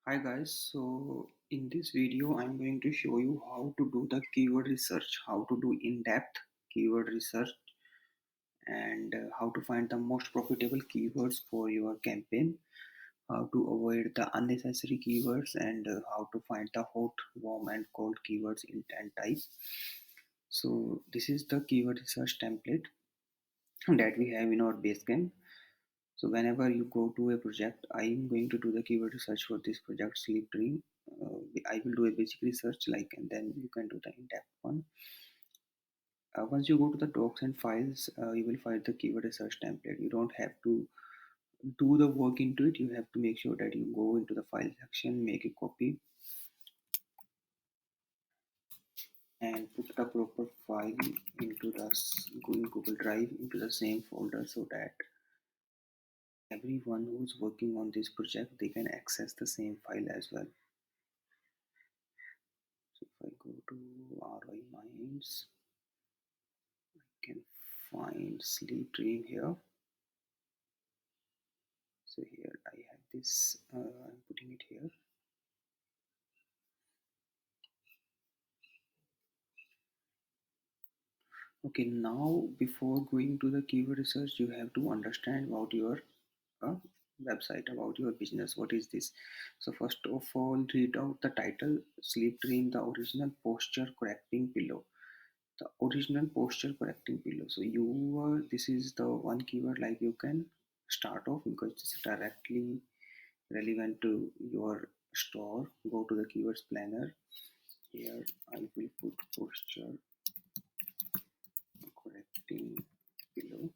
Hi guys, so in this video I'm going to show you how to do the keyword research, how to do in-depth keyword research and how to find the most profitable keywords for your campaign, how to avoid the unnecessary keywords and how to find the hot, warm and cold keywords in 10 types. So this is the keyword research template that we have in our Basecamp. So whenever you go to a project, I am going to do the keyword research for this project Sleep Dream. I will do a basic research like and then you can do the in-depth one. Once you go to the docs and files, you will find the keyword research template. You don't have to do the work into it. You have to make sure that you go into the file section, make a copy and put the proper file into the Google Drive into the same folder so that everyone who's working on this project they can access the same file as well. So if I go to ROI Minds, I can find Sleep Dream here. So here I have this, I'm putting it here. Okay, now before going to the keyword research, you have to understand about your uh, website, about your business. What is this? So first of all, read out the title, Sleep Dream, the original posture correcting pillow. The original posture correcting pillow. So this is the one keyword like you can start off because it's directly relevant to your store. Go to the keywords planner. Here I will put posture correcting pillow.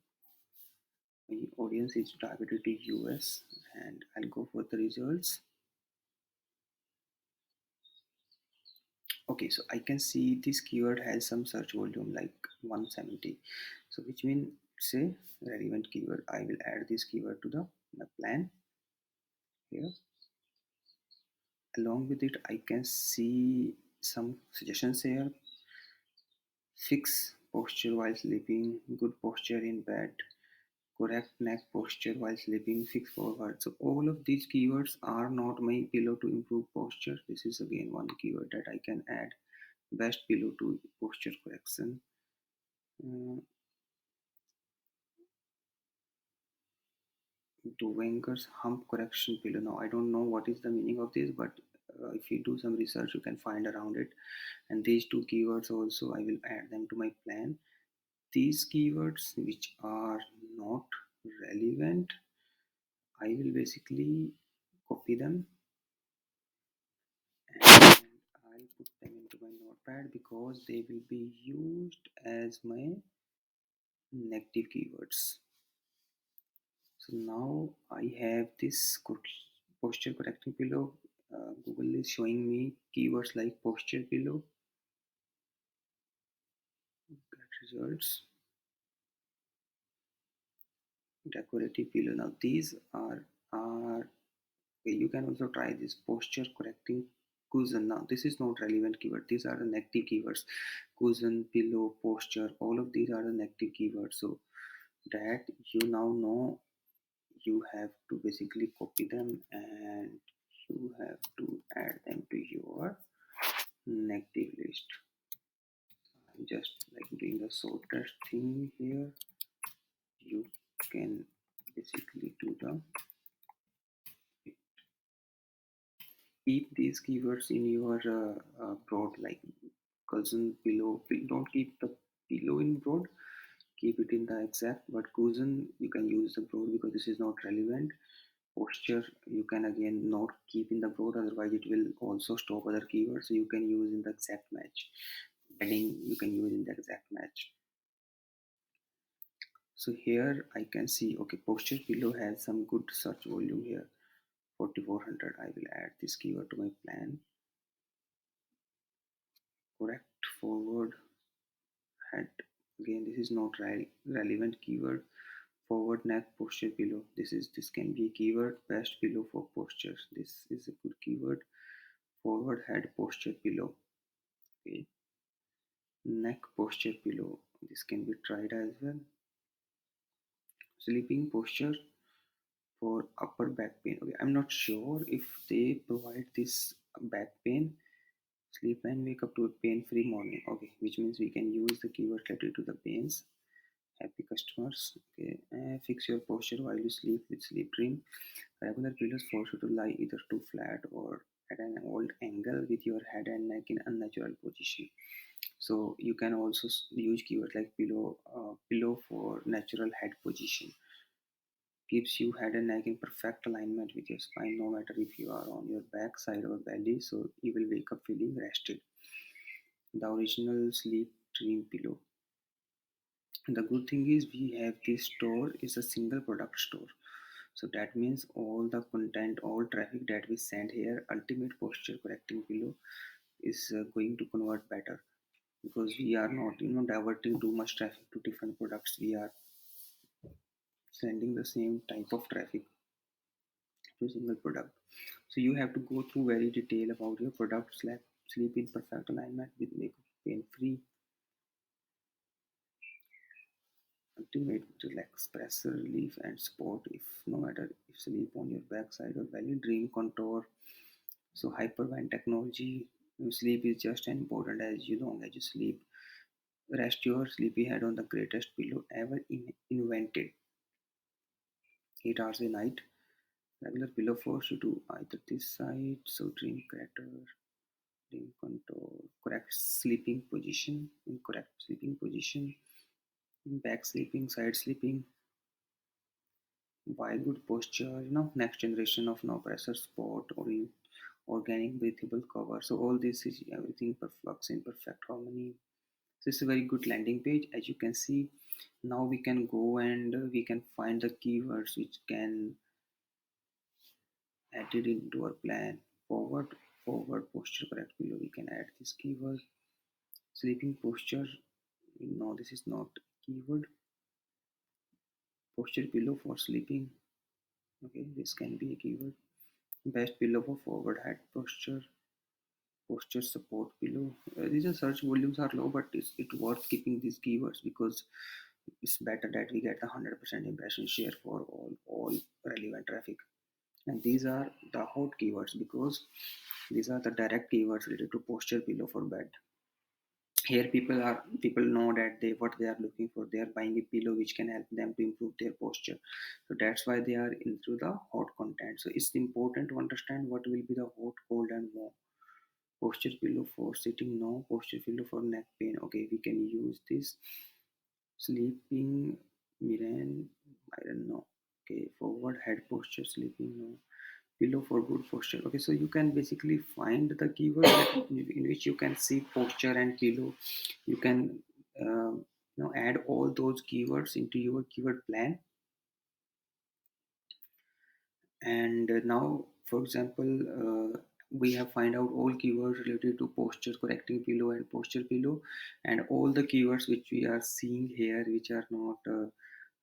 My audience is targeted to US and I'll go for the results. Okay, so I can see this keyword has some search volume like 170. So which means say relevant keyword. I will add this keyword to the my plan here. Along with it, I can see some suggestions here. Fix posture while sleeping, good posture in bed, correct neck posture while sleeping, fix forward. So all of these keywords are not my pillow to improve posture. This is again one keyword that I can add. Best pillow to posture correction. Uh, to Wenger's hump correction pillow. Now I don't know what is the meaning of this, but if you do some research, you can find around it. And these two keywords also, I will add them to my plan. These keywords which are not relevant, I will basically copy them and I'll put them into my notepad because they will be used as my negative keywords. So now I have this posture correcting pillow. Google is showing me keywords like posture pillow, get results, decorative pillow. Now these are okay, you can also try this posture correcting cushion. Now this is not relevant keyword. These are the negative keywords. Cushion, pillow, posture. All of these are the negative keywords. So that you now know, you have to basically copy them and you have to add them to your negative list. I'm just like doing a shortest thing here. You can basically do the keep these keywords in your broad like cousin pillow. Don't keep the pillow in broad, keep it in the exact, but cushion you can use the broad because this is not relevant. Posture you can again not keep in the broad, otherwise it will also stop other keywords. So you can use in the exact match. Bedding you can use in the exact match. So here I can see okay, posture pillow has some good search volume here, 4400. I will add this keyword to my plan. Correct forward head, again this is not relevant keyword. Forward neck posture pillow, this can be a keyword. Best pillow for postures, this is a good keyword. Forward head posture pillow, okay. Neck posture pillow, this can be tried as well. Sleeping posture, for upper back pain. Okay, I'm not sure if they provide this back pain sleep and wake up to a pain-free morning. Okay, which means we can use the keyword related to the pains. Happy customers. Okay, fix your posture while you sleep with sleep dream. Regular pillows force you to lie either too flat or at an old angle with your head and neck in unnatural position. So you can also use keywords like pillow for natural head position. Keeps you head and neck in perfect alignment with your spine, no matter if you are on your back side or belly. So you will wake up feeling rested. The original sleep dream pillow. The good thing is we have this store is a single product store. So that means all the content, all traffic that we send here, ultimate posture correcting pillow is going to convert better because we are not diverting too much traffic to different products. We are sending the same type of traffic to a single product. So you have to go through very detail about your products like sleep in perfect alignment with makeup pain free, ultimate relax, pressure relief and support if no matter if sleep on your backside or belly, dream contour. So hypervine technology, sleep is just as important as you long as you sleep. Rest your sleepy head on the greatest pillow ever invented. 8 hours a night. Regular pillow force you to either this side, so dream crater, dream contour, correct sleeping position, incorrect sleeping position, back sleeping, side sleeping, why good posture, next generation of no pressure sport or organic breathable cover. So all this is everything flux in perfect harmony. So it's a very good landing page. As you can see, now we can go and we can find the keywords which can add it into our plan. Forward posture correct below. We can add this keyword. Sleeping posture. No, this is not keyword. Posture pillow for sleeping. Okay, this can be a keyword. Best pillow for forward head posture. Posture support pillow. These are search volumes are low, but it's worth keeping these keywords because it's better that we get the 100% impression share for all relevant traffic. And these are the hot keywords because these are the direct keywords related to posture pillow for bed. Here people know that they what they are looking for. They are buying a pillow which can help them to improve their posture. So that's why they are into the hot content. So it's important to understand what will be the hot, cold, and warm. Posture pillow for sitting, no. Posture pillow for neck pain. Okay, we can use this. Sleeping Miran, I don't know. Okay, forward head posture, sleeping, no. Pillow for good posture. Okay, so you can basically find the keyword in which you can see posture and pillow. You can add all those keywords into your keyword plan. And now, for example, we have find out all keywords related to posture correcting pillow and posture pillow, and all the keywords which we are seeing here which are not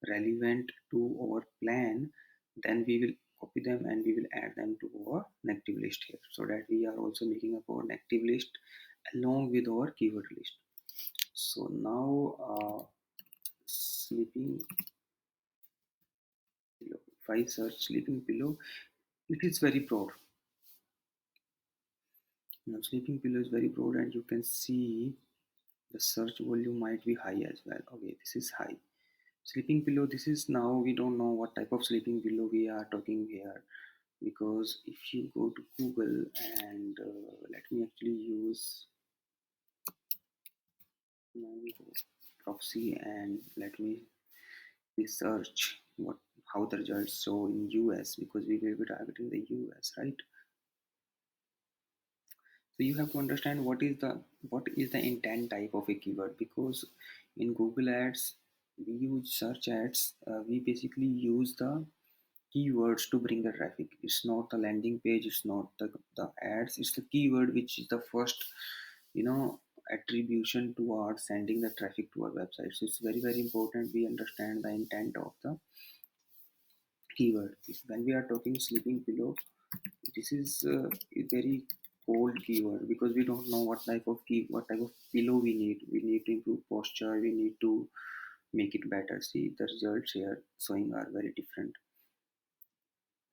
relevant to our plan, then we will copy them and we will add them to our negative list here, so that we are also making up our negative list along with our keyword list. So now sleeping pillow, if I search sleeping pillow, it is very broad. Now sleeping pillow is very broad and you can see the search volume might be high as well. Okay, this is high. Sleeping pillow, this is now we don't know what type of sleeping pillow we are talking here, because if you go to Google and let me actually use my proxy and let me research what how the results show in US, because we will be targeting the US, right? So you have to understand what is the intent type of a keyword, because in Google Ads we use search ads, we basically use the keywords to bring the traffic. It's not the landing page, it's not the ads, it's the keyword which is the first you know attribution towards sending the traffic to our website. So it's very very important we understand the intent of the keyword. When we are talking sleeping pillow, this is a very cold keyword because we don't know what type of pillow we need. We need to improve posture, we need to make it better. See the results here showing are very different.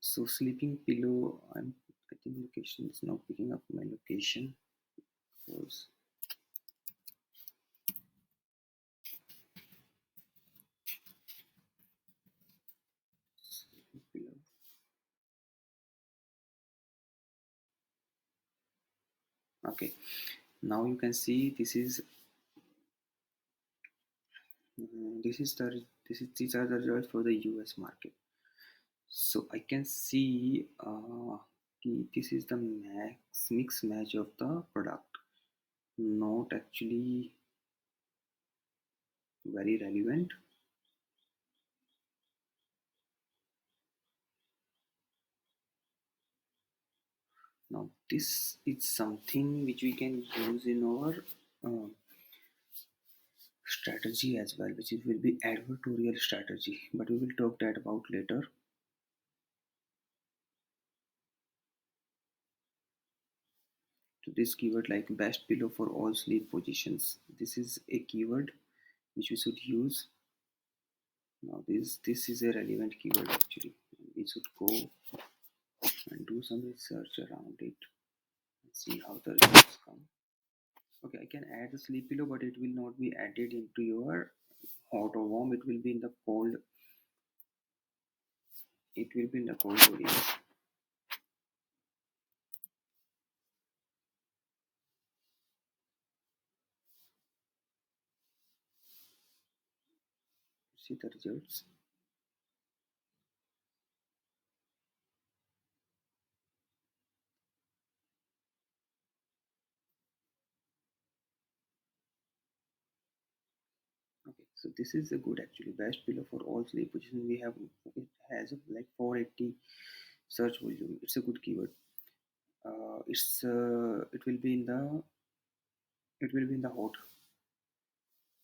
So sleeping pillow, I think location is not picking up my location because sleeping pillow. Okay, now you can see this is the these are the results for the US market. So I can see this is the mix match of the product, not actually very relevant. Now this is something which we can use in our uh, strategy as well, which will be advertorial strategy, but we will talk that about later. So this keyword like best pillow for all sleep positions, this is a keyword which we should use. Now this is a relevant keyword actually. We should go and do some research around it and see how the results come. Okay, I can add the sleep pillow, but it will not be added into your hot or warm. It will be in the cold. It will be in the cold audience. See the results. Okay, so this is a good actually best pillow for all sleep positions. We have it has like 480 search volume. It's a good keyword. It will be in the hot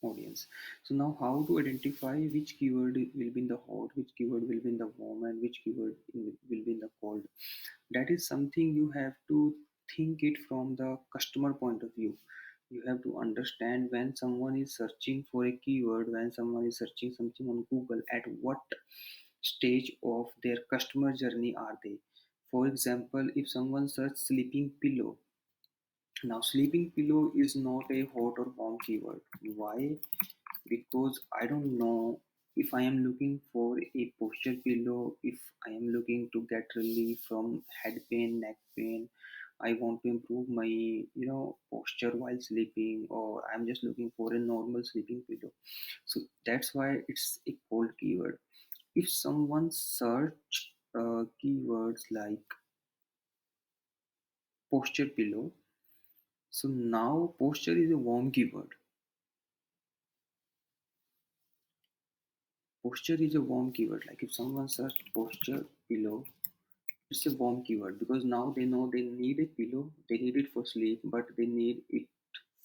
audience. So now how to identify which keyword will be in the hot, which keyword will be in the warm, and which keyword will be in the cold. That is something you have to think it from the customer point of view. You have to understand when someone is searching for a keyword, when someone is searching something on Google, at what stage of their customer journey are they. For example, if someone searches sleeping pillow, now sleeping pillow is not a hot or warm keyword. Why? Because I don't know if I am looking for a posture pillow, if I am looking to get relief from head pain, neck pain, I want to improve my posture while sleeping, or I'm just looking for a normal sleeping pillow. So that's why it's a cold keyword. If someone search keywords like posture pillow, so now posture is a warm keyword. Posture is a warm keyword. Like if someone search posture pillow, it's a warm keyword because now they know they need a pillow, they need it for sleep, but they need it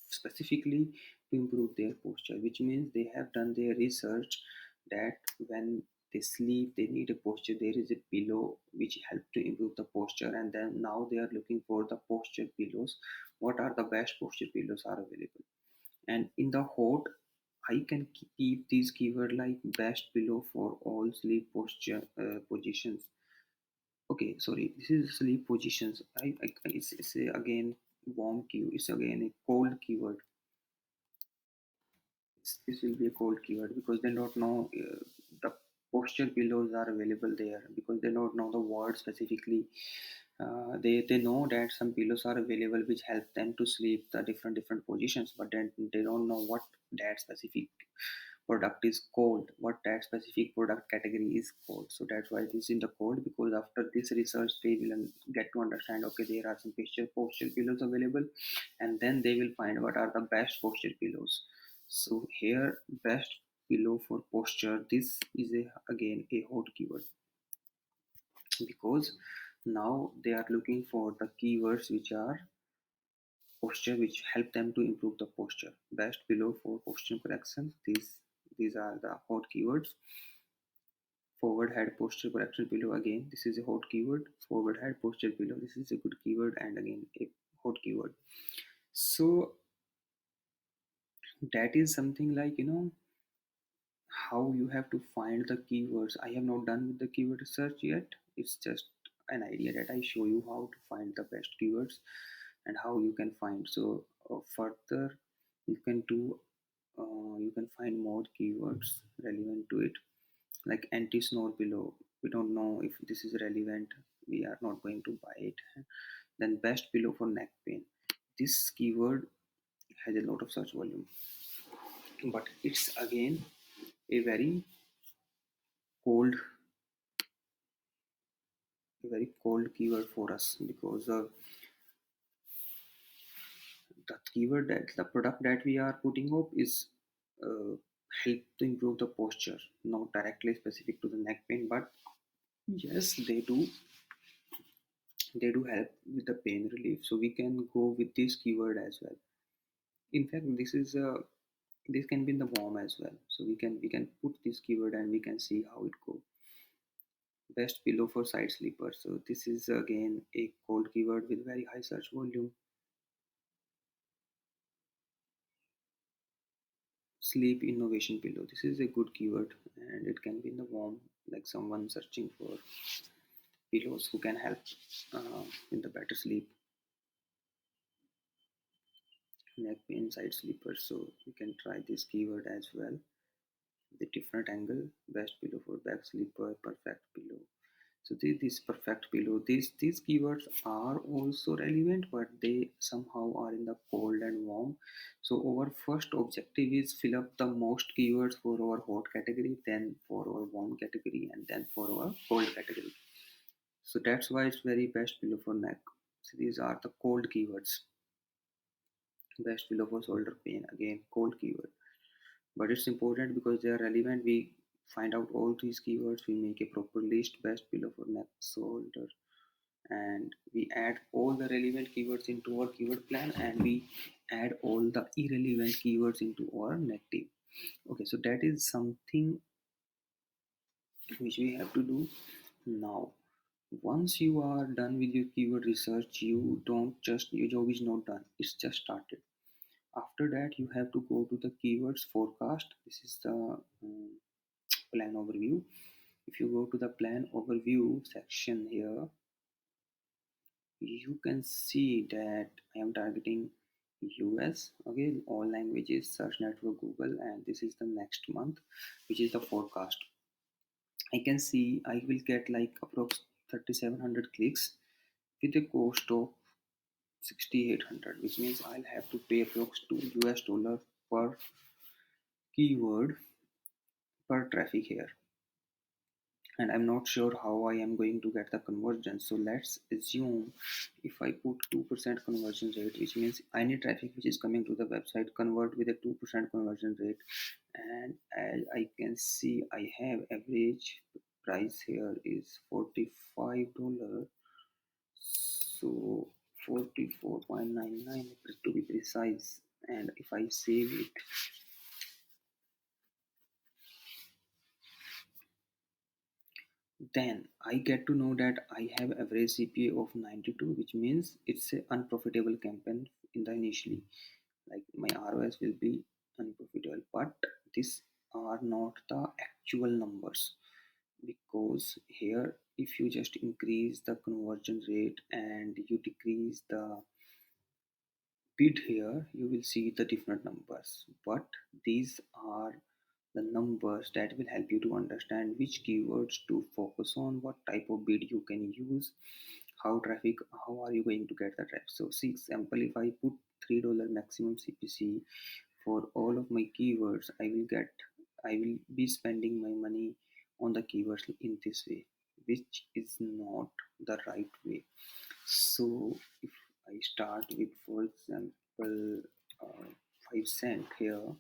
specifically to improve their posture, which means they have done their research that when they sleep, they need a posture. There is a pillow which help to improve the posture, and then now they are looking for the posture pillows. What are the best posture pillows are available? And in the hot, I can keep these keyword like best pillow for all sleep posture positions. Okay, sorry, this is sleep positions. It's a, again warm keyword. It's again a cold keyword. This will be a cold keyword because they don't know the posture pillows are available there because they don't know the word specifically. They know that some pillows are available which help them to sleep the different positions, but then they don't know what that specific product is called, what that specific product category is called. So that's why it is in the code, because after this research they will get to understand, okay, there are some posture pillows available, and then they will find what are the best posture pillows. So here best pillow for posture, this is a again a hot keyword because now they are looking for the keywords which are posture, which help them to improve the posture. Best pillow for posture correction, these are the hot keywords. Forward head posture correction pillow, again this is a hot keyword. Forward head posture pillow, this is a good keyword and again a hot keyword. So that is something like how you have to find the keywords. I have not done with the keyword research yet. It's just an idea that I show you how to find the best keywords and how you can find. So further you can do you can find more keywords relevant to it, like anti-snore pillow. We don't know if this is relevant, we are not going to buy it. Then best pillow for neck pain. This keyword has a lot of search volume, but it's again a cold very cold keyword for us, because the keyword that the product that we are putting up is uh, help to improve the posture, not directly specific to the neck pain, but yes, they do help with the pain relief. So we can go with this keyword as well. In fact, this can be in the warm as well. So we can put this keyword and we can see how it go. Best pillow for side sleeper. So this is again a cold keyword with very high search volume. Sleep innovation pillow. This is a good keyword and it can be in the warm, like someone searching for pillows who can help in the better sleep. Neck pain side sleeper. So you can try this keyword as well. The different angle. Best pillow for back sleeper. Perfect pillow. So this perfect pillow, these keywords are also relevant, but they somehow are in the cold and warm. So our first objective is fill up the most keywords for our hot category, then for our warm category, and then for our cold category. So that's why it's very best pillow for neck. So these are the cold keywords. Best pillow for shoulder pain, again cold keyword. But it's important because they are relevant. We find out all these keywords, we make a proper list. Best pillow for neck, shoulder, and we add all the relevant keywords into our keyword plan, and we add all the irrelevant keywords into our negative. Okay, so that is something which we have to do now. Once you are done with your keyword research, you don't just your job is not done, it's just started. After that you have to go to the keywords forecast. This is the plan overview. If you go to the plan overview section here, you can see that I am targeting US, okay, all languages, search network Google, and this is the next month, which is the forecast. I can see I will get like approx 3700 clicks with a cost of 6800, which means I'll have to pay approx $2 per keyword per traffic here. And I'm not sure how I am going to get the conversion. So let's assume if I put 2% conversion rate, which means any traffic which is coming to the website convert with a 2% conversion rate. And as I can see, I have average price here is $45. So 44.99 to be precise. And if I save it, then I get to know that I have average CPA of 92, which means it's a unprofitable campaign in the initially. Like my ROS will be unprofitable, but these are not the actual numbers, because here if you just increase the conversion rate and you decrease the bid here, you will see the different numbers. But these are the numbers that will help you to understand which keywords to focus on, what type of bid you can use, how are you going to get the traffic. So see example, if I put $3 maximum CPC for all of my keywords, I will be spending my money on the keywords in this way, which is not the right way. So if I start with, for example, 5 cent here,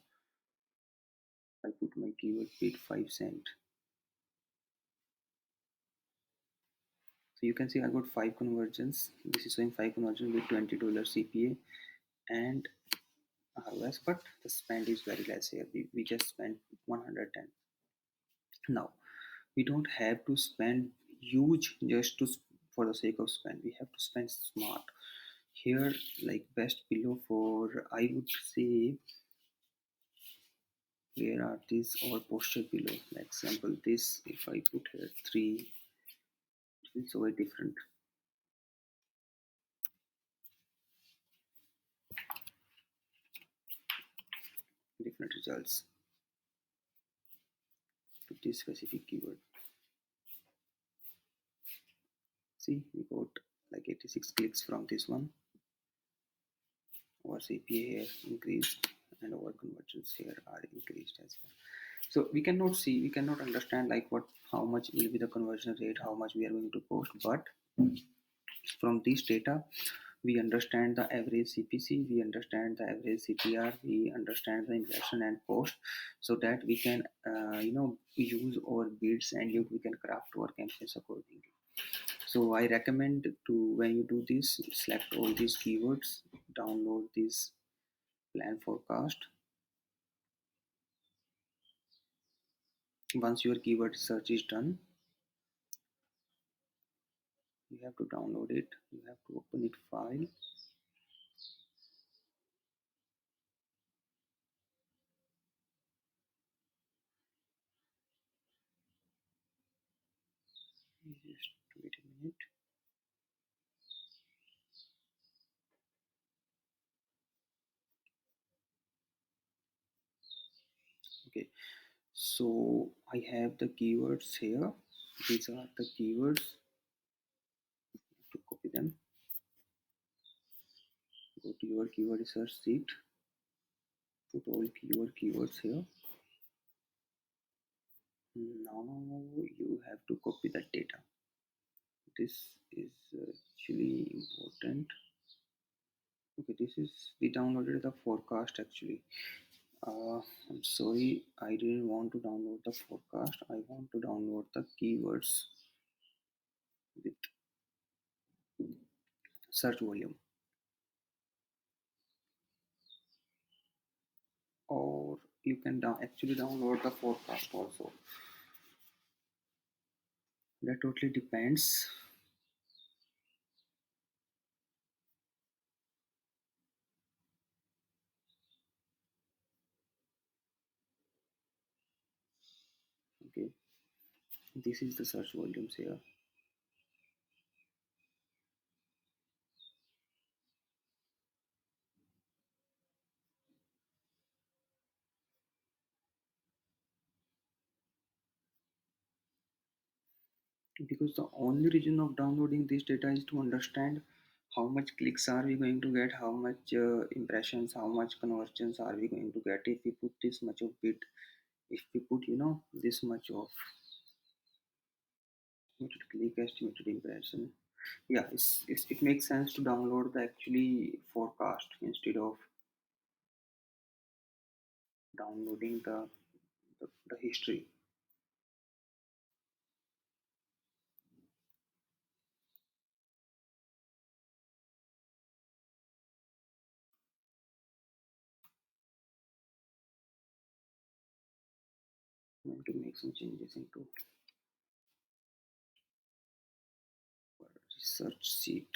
I put my keyword bid 5 cent. So you can see I got 5 conversions. This is showing 5 conversions with $20 CPA and ROS, but the spend is very less here. We just spent 110. Now we don't have to spend huge just to for the sake of spend. We have to spend smart. Here, like best pillow for, I would say, where are these, or posture pillow. Like example, this if I put here 3 will show a different results to this specific keyword. See, we got like 86 clicks from this one. Our CPA here increased and our conversions here are increased as well. So we cannot see, we cannot understand like what, how much will be the conversion rate, how much we are going to post, but from this data we understand the average CPC, we understand the average CTR, we understand the impression and post, so that we can use our bids and we can craft our campaigns accordingly. So I recommend to, when you do this, select all these keywords, download this plan forecast. Once your keyword search is done, you have to download it, you have to open it file. Just wait a minute. Okay, so I have the keywords here. These are the keywords. To copy them, go to your keyword research sheet, put all keyword keywords here. Now you have to copy that data. This is actually important. Okay, this is, we downloaded the forecast actually. I'm sorry, I didn't want to download the forecast. I want to download the keywords with search volume. Or you can actually download the forecast also. That totally depends. Okay, this is the search volumes here. Because the only reason of downloading this data is to understand how much clicks are we going to get, how much impressions, how much conversions are we going to get if we put this much of bid, if we put this much of estimated click, estimated impression. Yeah, it makes sense to download the actually forecast instead of downloading the history. I'm going to make some changes into our research sheet,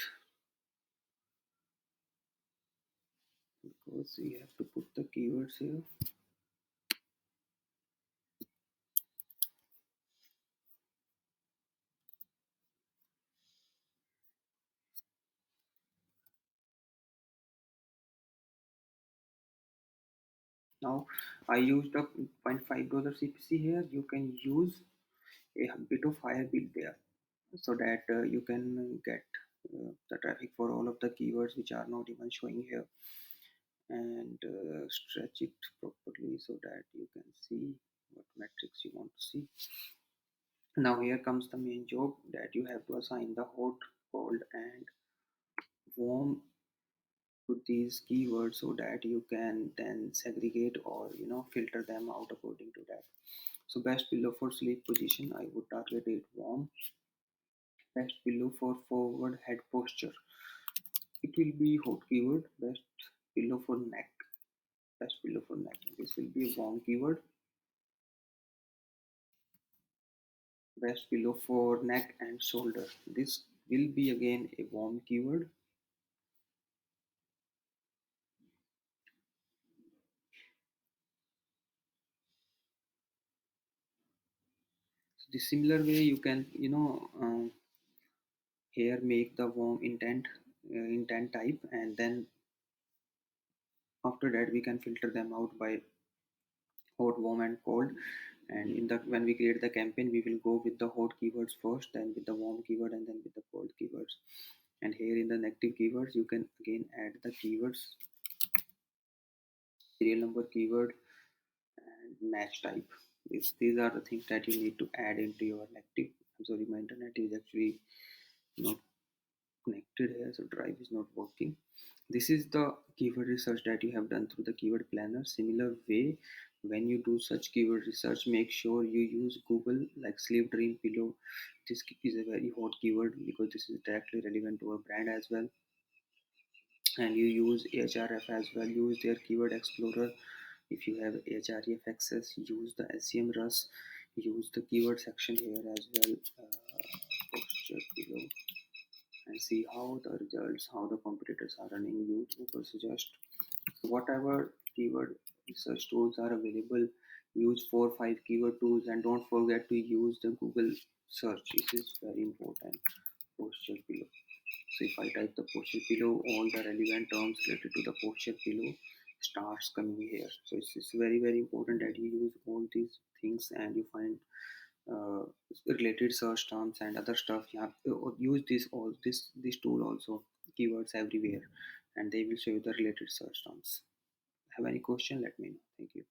because we have to put the keywords here. Now I used a $0.5 CPC here. You can use a bit of higher bid there, so that you can get the traffic for all of the keywords which are not even showing here, and stretch it properly so that you can see what metrics you want to see. Now here comes the main job, that you have to assign the hot, cold and warm to these keywords, so that you can then segregate or filter them out according to that. So best pillow for sleep position, I would target it warm. Best pillow for forward head posture, it will be hot keyword. Best pillow for neck, best pillow for neck, this will be a warm keyword. Best pillow for neck and shoulder, this will be again a warm keyword. So the similar way you can here make the warm intent type, and then after that we can filter them out by hot, warm, and cold. And in the when we create the campaign, we will go with the hot keywords first, then with the warm keyword, and then with the cold keywords. And here in the negative keywords, you can again add the keywords, serial number keyword, and match type. These are the things that you need to add into your negative. I'm sorry, my internet is actually not connected here, so drive is not working. This is the keyword research that you have done through the keyword planner. Similar way, when you do such keyword research, make sure you use Google, like sleep dream pillow. This is a very hot keyword because this is directly relevant to a brand as well. And you use Ahref as well. Use their keyword explorer. If you have Ahref access, use the SEM Rush. Use the keyword section here as well. Posture below, and see how the results, how the competitors are running. Use Google Suggest. Whatever keyword research tools are available, use 4 or 5 keyword tools, and don't forget to use the Google search. This is very important. Posture below. So if I type the posture below, all the relevant terms related to the posture below starts coming here. So it's very important that you use all these things and you find uh, related search terms and other stuff. Yeah, use this tool also, keywords everywhere, and they will show you the related search terms. Have any question? Let me know. Thank you.